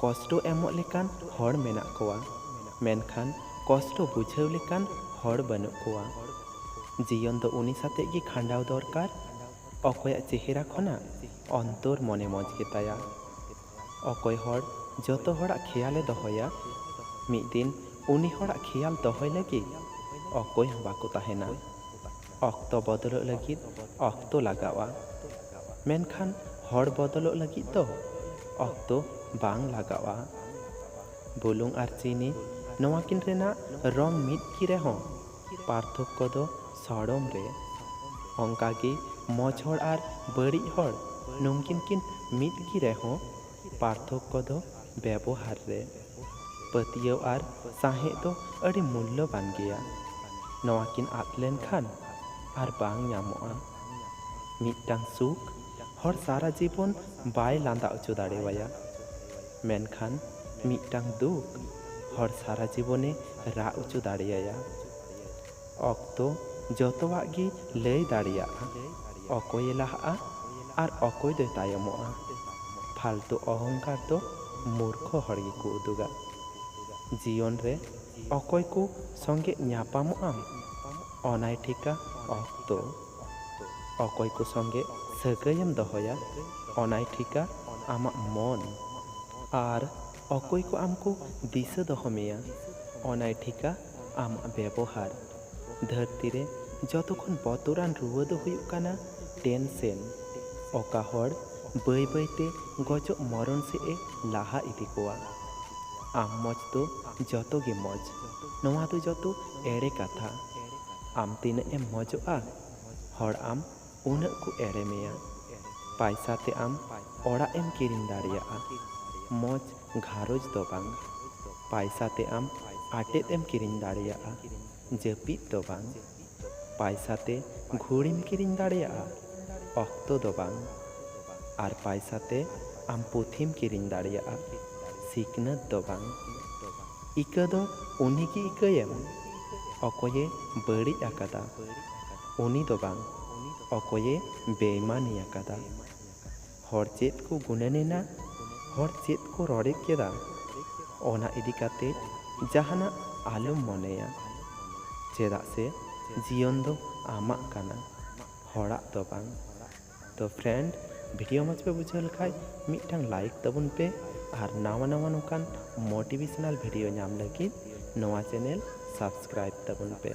कष्ट एमोग लेकान हर मेना कोआ, मेनखान कष्ट बुझाव लेकान हर बनुग कोआ। जीवन दो उनी साथे गी खांडाव दरकार। अकया चेहरा खना अंतर मने मज गेताया। अकय हर जतो हड़ा ख्याले दहया, मिद दिन उनी हड़ा ख्याल दहय लगी अकय हं बाको ताहेना। अक्तो बदलग लगी अक्तो लगावा, मेनखान हर बदलग लगी तो अक्तो बांग लगावा। बुलुंग आर चीनी नवाकिन रेना रंग मिद की रेहों पार्थक्य दो सड़म रे। अंकागे मज हड़ आर बड़ी हड़ नुमकिन किन मिद की रेहों पार्थक्य दो व्यवहार रे। पतियाव आर साहें दो अड़ी मूल्यवान गया। नवाकिन आद लेनखान आर बांग ᱧᱟᱢᱚᱜᱼᱟ। मिदटांग सुख हर सारा जीवन बाय लांदा अचो दाड़ेवाया, मेनखान मिदटांग दुख हर सारा जीवने रा अचो दाड़ेयाया। अक्तो जतोवाग गी लय दाड़ेयागा, अकय लाहाआ आर अकय दो तायमोगा। फालतू अहंकार दो मूर्ख हड़ गेको उदुगा। जीवन रे अकय को संगे ᱧᱟᱯᱟᱢᱚᱜᱼᱟᱢ अनाय ठिका अक्तो, अकय को संगे सागैयेम दहया अनाय ठिका आमाग मन, आर अकय को आमको दिशा दहमेया अनाय ठिका आमाग व्यवहार। धरती रे जतोखन बतरान रुआ दो हुयुग काना टेंशन। अका हड़ बाय बायते गजो मरण से ए लाहा इदी कोआ। आम मज तो जतो गे मज, नवा दो जतो एड़े कथा। आम तीना एम मजोआ हड़ आम उनक को एड़े मेया। पैसा ते आम ओड़ा एम किरिंग दाड़ेयागा, मज घारोज दो बांग। पैसा ते आम आटेद एम किरिंग दाड़ेयागा, जपीद दो बांग। पैसा ते घुड़ीम किरिंग दाड़ेयागा, अक्तो दो बांग। आर पैसा ते आम पुथीम किरिंग दाड़ेयागा, सिकनत दो बांग। इका दो उनी की इकायेम अकये बड़िज आकादा, उनी दो बांग अकये बेईमानी आकादा। हर चेद को गुणनेना, हर चेद को रड़े केदा, ओना इदी काते जहाना आलम मनेया। चेदा से जीवन दो आमाग काना, हड़ाग दो बांग। तो फ्रेंड भिडियो मज पे बुझाव लखाय मिदटांग लाइक तबुन पे आर नावा नावा नोकान मोटिवेशनल भिडियो नाम लगी नवा चैनल सब्सक्राइब तबुन पे।